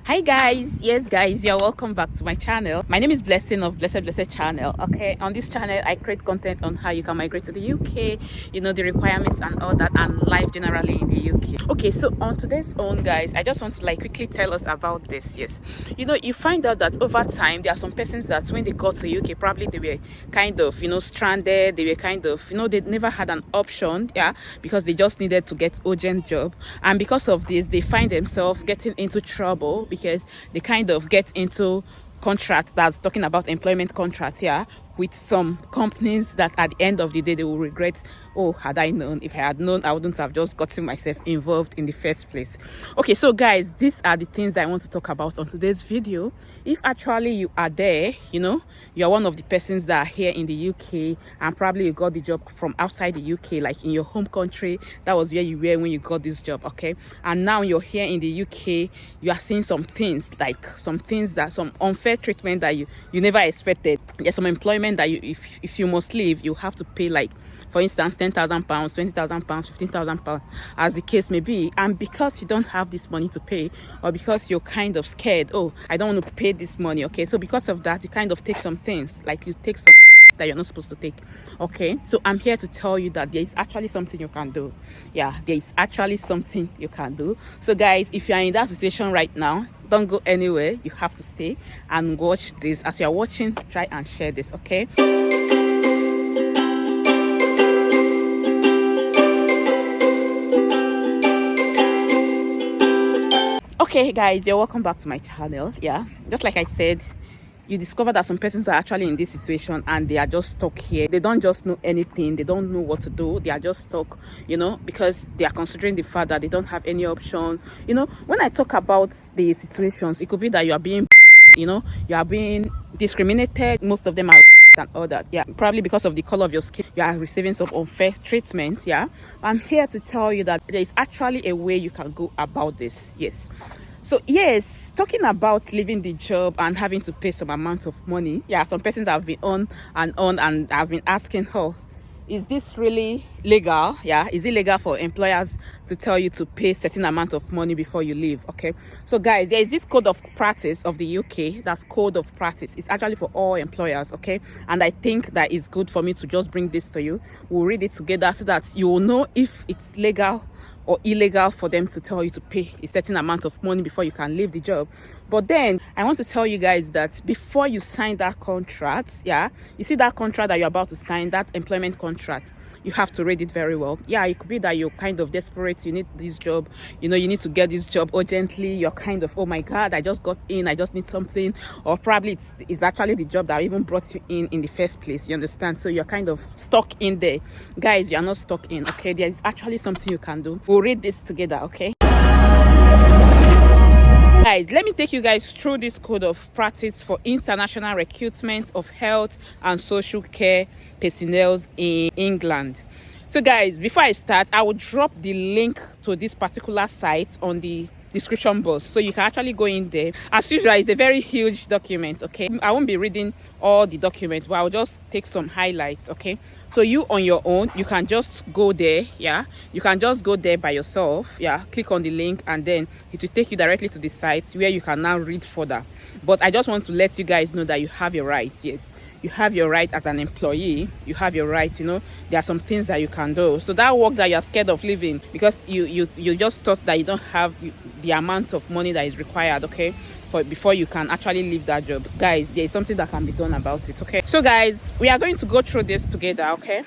Hi guys, yes guys, you're welcome back to my channel. My name is Blessing of Blessed channel. Okay, on this channel I create content on how you can migrate to the UK, the requirements and all that, and life generally in the UK. Okay, so on today's own guys, I just want to quickly tell us about this. Yes, you find out that over time there are some persons that when they got to UK, probably they were kind of stranded. They were kind of they never had an option, yeah, because they just needed to get urgent job, and because of this they find themselves getting into trouble because they kind of get into contract that's talking about employment contracts, yeah, with some companies that at the end of the day they will regret, oh, had I known, if I had known, I wouldn't have just gotten myself involved in the first place. Okay, so guys, these are the things that I want to talk about on today's video. If actually you are there, you're one of the persons that are here in the UK and probably you got the job from outside the UK, like in your home country, that was where you were when you got this job, okay, and now you're here in the UK, you are seeing some things, some unfair treatment that you never expected. There's some employment that if you must leave, you have to pay, like for instance, £10,000, £20,000, £15,000, as the case may be. And because you don't have this money to pay, or because you're kind of scared, oh, I don't want to pay this money, okay, so because of that you kind of take some things, like you take some that you're not supposed to take. Okay, so I'm here to tell you that there is actually something you can do. Yeah, there is actually something you can do. So guys, if you're in that situation right now, don't go anywhere. You have to stay and watch this. As you're watching, try and share this, okay? Okay guys, you're welcome back to my channel. Yeah, just like I said, you discover that some persons are actually in this situation and they are just stuck here. They don't just know anything, they don't know what to do, they are just stuck, because they are considering the fact that they don't have any option. When I talk about the situations, it could be that you are being you are being discriminated. Most of them are and all that, yeah, probably because of the color of your skin you are receiving some unfair treatment. Yeah, I'm here to tell you that there is actually a way you can go about this. Yes, so yes, talking about leaving the job and having to pay some amount of money, yeah, some persons have been on and have been asking, oh, is this really legal? Yeah, is it legal for employers to tell you to pay certain amount of money before you leave? Okay, so guys, there is this code of practice of the UK. That's code of practice. It's actually for all employers, okay, and I think that it's good for me to just bring this to you. We'll read it together so that you will know if it's legal or illegal for them to tell you to pay a certain amount of money before you can leave the job. But then I want to tell you guys that before you sign that contract, yeah, you see that contract that you're about to sign, that employment contract, you have to read it very well. Yeah, it could be that you're kind of desperate, you need this job, you need to get this job urgently. You're kind of, oh my god, I just got in, I just need something. Or probably it's actually the job that even brought you in the first place, you understand? So you're kind of stuck in there. Guys, you're not stuck in, okay? There is actually something you can do. We'll read this together, okay? Guys, let me take you guys through this code of practice for international recruitment of health and social care personnel in England. So guys, before I start, I will drop the link to this particular site on the description box, so you can actually go in there. As usual, it's a very huge document, okay? I won't be reading all the documents, but I'll just take some highlights, okay? So you on your own, you can just go there, yeah, you can just go there by yourself, yeah, click on the link and then it will take you directly to the site where you can now read further. But I just want to let you guys know that you have your rights. Yes, you have your right as an employee, you have your right, there are some things that you can do. So that work that you're scared of leaving because you just thought that you don't have the amount of money that is required, okay, before you can actually leave that job, guys, there is something that can be done about it, okay? So guys, we are going to go through this together, okay?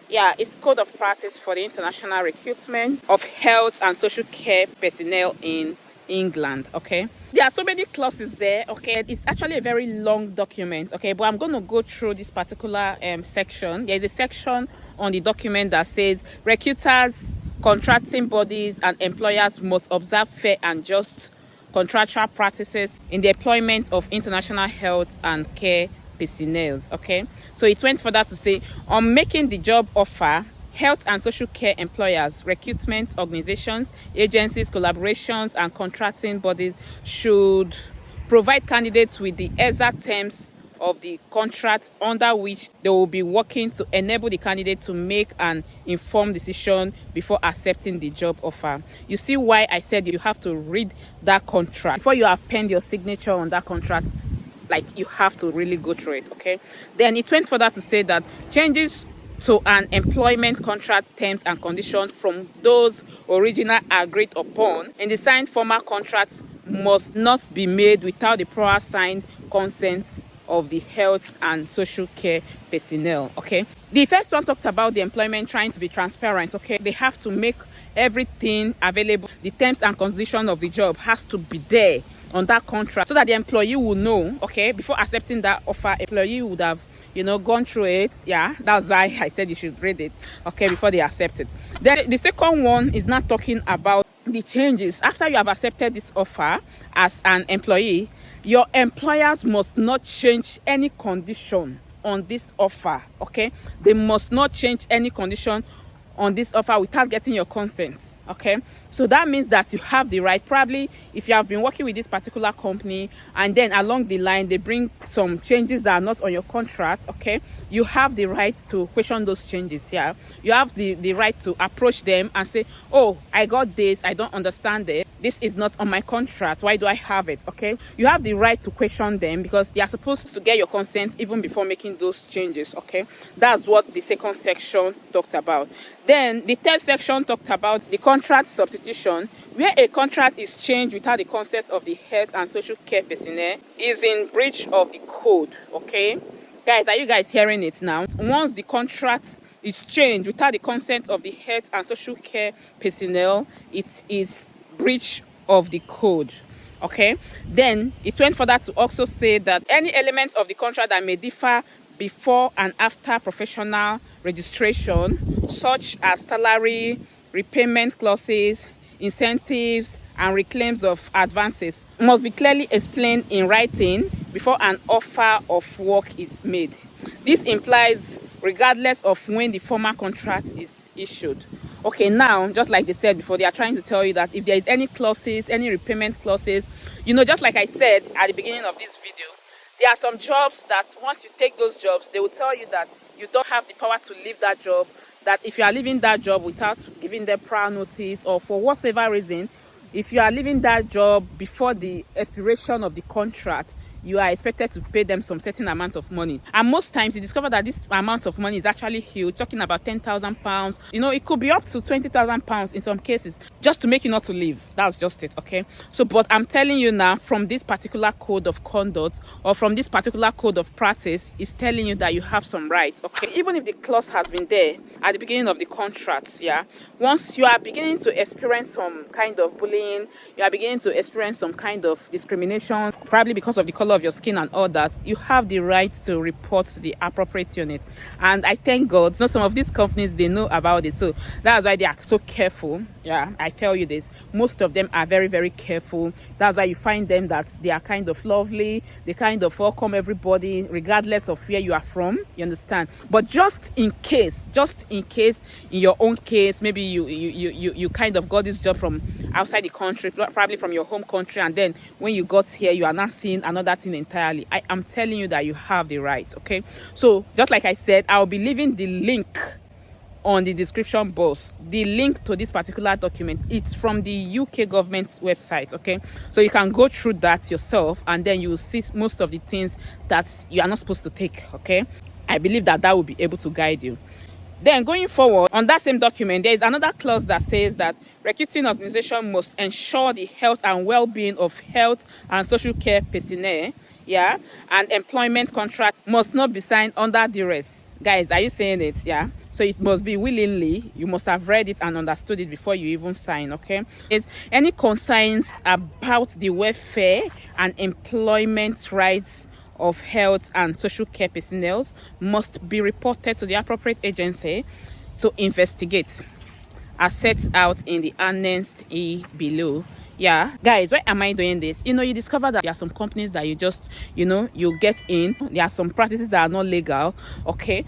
Yeah, it's code of practice for the international recruitment of health and social care personnel in England, okay? There are so many clauses there, okay? It's actually a very long document, okay? But I'm going to go through this particular section. There's a section on the document that says recruiters, contracting bodies and employers must observe fair and just contractual practices in the employment of international health and care personnel, okay? So it went further to say, on making the job offer, health and social care employers, recruitment organizations, agencies, collaborations and contracting bodies should provide candidates with the exact terms of the contract under which they will be working to enable the candidate to make an informed decision before accepting the job offer. You see why I said you have to read that contract before you append your signature on that contract. Like, you have to really go through it. Okay, then it went further to say that changes to an employment contract terms and conditions from those original agreed upon in the signed formal contract must not be made without the prior signed consent of the health and social care personnel. Okay, the first one talked about the employment trying to be transparent. Okay, they have to make everything available. The terms and conditions of the job has to be there on that contract so that the employee will know. Okay, before accepting that offer, employee would have gone through it. Yeah, that's why I said you should read it, okay, before they accept it. Then the second one is not talking about the changes after you have accepted this offer. As an employee, your employers must not change any condition on this offer. Okay, they must not change any condition on this offer without getting your consent. Okay, so that means that you have the right, probably if you have been working with this particular company and then along the line they bring some changes that are not on your contract. Okay, you have the right to question those changes. Yeah, you have the right to approach them and say, oh, I got this, I don't understand it, this is not on my contract, why do I have it? Okay, you have the right to question them because they are supposed to get your consent even before making those changes. Okay, that's what the second section talked about. Then the third section talked about the contract substitution, where a contract is changed without the consent of the health and social care personnel is in breach of the code. Okay, guys, are you guys hearing it now? Once the contract is changed without the consent of the health and social care personnel, it is breach of the code. Okay, then it went further to also say that any element of the contract that may differ before and after professional registration, such as salary, repayment clauses, incentives, and reclaims of advances, must be clearly explained in writing before an offer of work is made. This implies regardless of when the formal contract is issued. Okay, now, just like they said before, they are trying to tell you that if there is any clauses, any repayment clauses, just like I said at the beginning of this video, there are some jobs that once you take those jobs, they will tell you that you don't have the power to leave that job, that if you are leaving that job without giving them prior notice or for whatever reason, if you are leaving that job before the expiration of the contract, you are expected to pay them some certain amount of money. And most times you discover that this amount of money is actually huge, talking about £10,000. It could be up to £20,000 in some cases, just to make you not to leave. That's just it. Okay, so but I'm telling you now, from this particular code of conduct or from this particular code of practice, is telling you that you have some rights. Okay, even if the clause has been there at the beginning of the contracts, yeah, once you are beginning to experience some kind of bullying, you are beginning to experience some kind of discrimination, probably because of the color of your skin and all that, you have the right to report to the appropriate unit. And I thank God, some of these companies, they know about it, so that's why they are so careful. Yeah, I tell you this, most of them are very, very careful. That's why you find them that they are kind of lovely, they kind of welcome everybody regardless of where you are from, you understand. But just in case in your own case, maybe you kind of got this job from outside the country, probably from your home country, and then when you got here, you are not seeing another thing entirely. I am telling you that you have the rights. Okay, so just like I said, I'll be leaving the link on the description box, the link to this particular document. It's from the UK government's website. Okay, so you can go through that yourself and then you will see most of the things that you are not supposed to take. Okay, I believe that will be able to guide you. Then going forward, on that same document, there is another clause that says that recruiting organization must ensure the health and well-being of health and social care personnel. Yeah, and employment contract must not be signed under duress. Guys, are you saying it? Yeah, so it must be willingly. You must have read it and understood it before you even sign. Okay, is any concerns about the welfare and employment rights of health and social care personnel must be reported to the appropriate agency to investigate, as set out in the Annex E below. Yeah, guys, why am I doing this? You discover that there are some companies that you just, you get in. There are some practices that are not legal. Okay,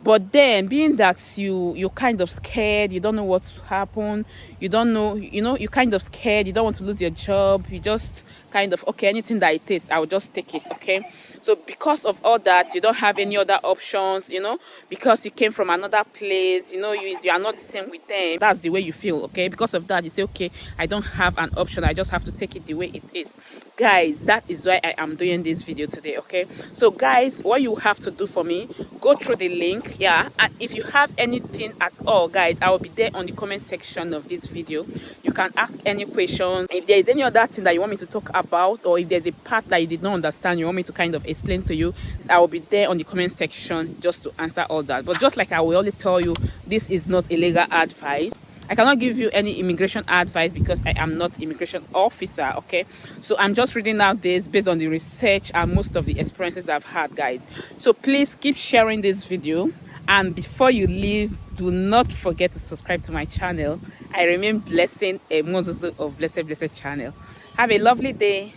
but then being that you're kind of scared, you don't know what's happened, you don't know, you're kind of scared, you don't want to lose your job, you just kind of, okay, anything that it is, I'll just take it. Okay, so because of all that, you don't have any other options, you know, because you came from another place, you know, you are not the same with them. That's the way you feel. Okay, because of that, you say, okay, I don't have an option, I just have to take it the way it is. Guys, that is why I am doing this video today. Okay, so guys, what you have to do for me, go through the link, yeah, and if you have anything at all, guys, I will be there on the comment section of this video. You can ask any question. If there is any other thing that you want me to talk about, or if there's a part that you did not understand, you want me to kind of explain to you, I will be there on the comment section just to answer all that. But just like I will always tell you, this is not a legal advice. I cannot give you any immigration advice because I am not immigration officer. Okay, so I'm just reading out this based on the research and most of the experiences I've had, guys. So please keep sharing this video, and before you leave, do not forget to subscribe to my channel. I remain Blessing, a Mozozo of Blessed channel. Have a lovely day.